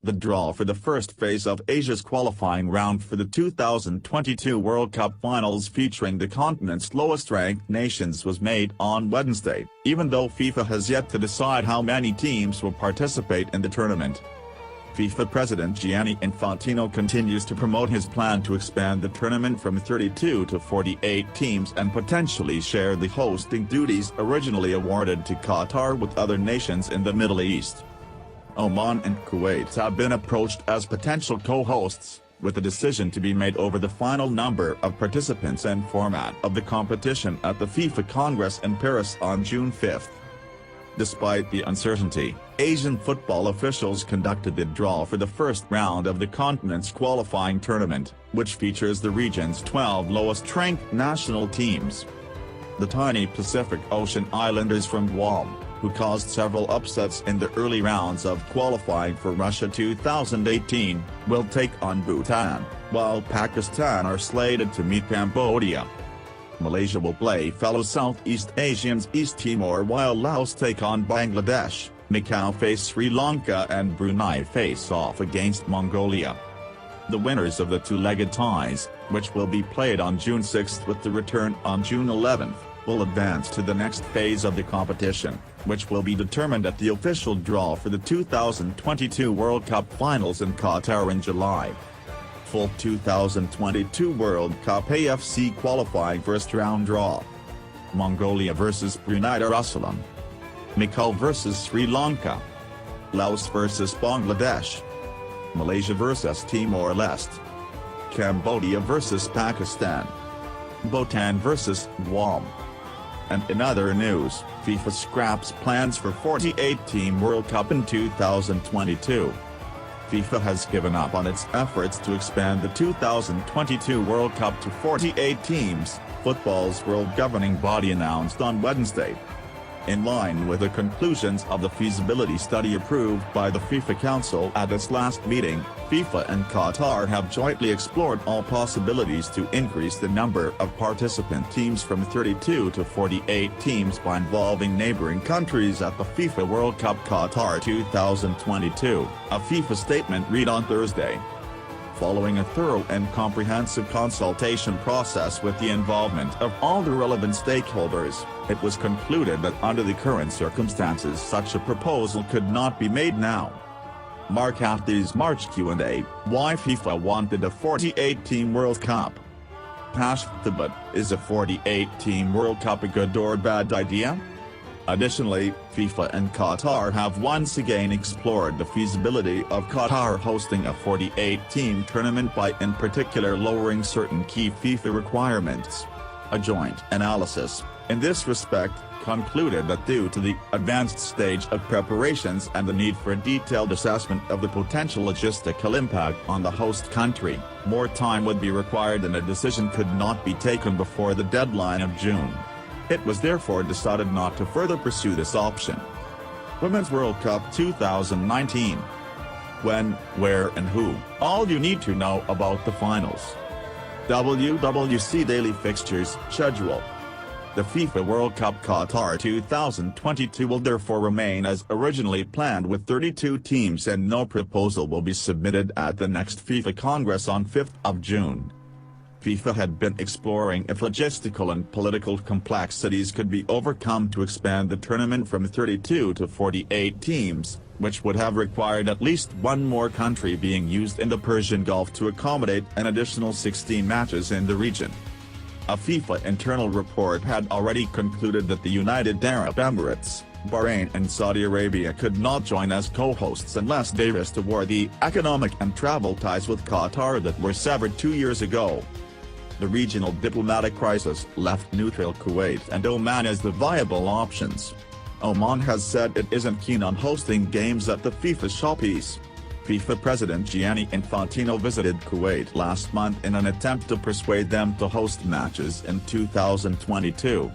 The draw for the first phase of Asia's qualifying round for the 2022 World Cup Finals featuring the continent's lowest-ranked nations was made on Wednesday, even though FIFA has yet to decide how many teams will participate in the tournament. FIFA President Gianni Infantino continues to promote his plan to expand the tournament from 32 to 48 teams and potentially share the hosting duties originally awarded to Qatar with other nations in the Middle East. Oman and Kuwait have been approached as potential co-hosts, with a decision to be made over the final number of participants and format of the competition at the FIFA Congress in Paris on June 5. Despite the uncertainty, Asian football officials conducted the draw for the first round of the continent's qualifying tournament, which features the region's 12 lowest-ranked national teams. The tiny Pacific Ocean islanders from Guam, who caused several upsets in the early rounds of qualifying for Russia 2018, will take on Bhutan, while Pakistan are slated to meet Cambodia. Malaysia will play fellow Southeast Asians East Timor, while Laos take on Bangladesh, Macau face Sri Lanka and Brunei face off against Mongolia. The winners of the two-legged ties, which will be played on June 6 with the return on June 11, will advance to the next phase of the competition, which will be determined at the official draw for the 2022 World Cup Finals in Qatar in July. Full 2022 World Cup AFC qualifying first-round draw: Mongolia vs Brunei Darussalam, Macau vs Sri Lanka, Laos vs Bangladesh, Malaysia vs Timor-Leste, Cambodia vs Pakistan, Bhutan vs Guam. And in other news, FIFA scraps plans for 48-team World Cup in 2022. FIFA has given up on its efforts to expand the 2022 World Cup to 48 teams, football's world governing body announced on Wednesday. In line with the conclusions of the feasibility study approved by the FIFA Council at its last meeting, FIFA and Qatar have jointly explored all possibilities to increase the number of participant teams from 32 to 48 teams by involving neighboring countries at the FIFA World Cup Qatar 2022, a FIFA statement read on Thursday. Following a thorough and comprehensive consultation process with the involvement of all the relevant stakeholders, it was concluded that under the current circumstances such a proposal could not be made now. Mark Hathey's March Q&A, why FIFA wanted a 48-team World Cup. But is a 48-team World Cup a good or bad idea? Additionally, FIFA and Qatar have once again explored the feasibility of Qatar hosting a 48-team tournament by in particular lowering certain key FIFA requirements. A joint analysis, in this respect, concluded that due to the advanced stage of preparations and the need for a detailed assessment of the potential logistical impact on the host country, more time would be required and a decision could not be taken before the deadline of June. It was therefore decided not to further pursue this option. Women's World Cup 2019. When, where and who, all you need to know about the finals. WWC Daily Fixtures Schedule. The FIFA World Cup Qatar 2022 will therefore remain as originally planned with 32 teams and no proposal will be submitted at the next FIFA Congress on 5th of June. FIFA had been exploring if logistical and political complexities could be overcome to expand the tournament from 32 to 48 teams, which would have required at least one more country being used in the Persian Gulf to accommodate an additional 16 matches in the region. A FIFA internal report had already concluded that the United Arab Emirates, Bahrain and Saudi Arabia could not join as co-hosts unless they restore the economic and travel ties with Qatar that were severed 2 years ago. The regional diplomatic crisis left neutral Kuwait and Oman as the viable options. Oman has said it isn't keen on hosting games at the FIFA showpiece. FIFA President Gianni Infantino visited Kuwait last month in an attempt to persuade them to host matches in 2022.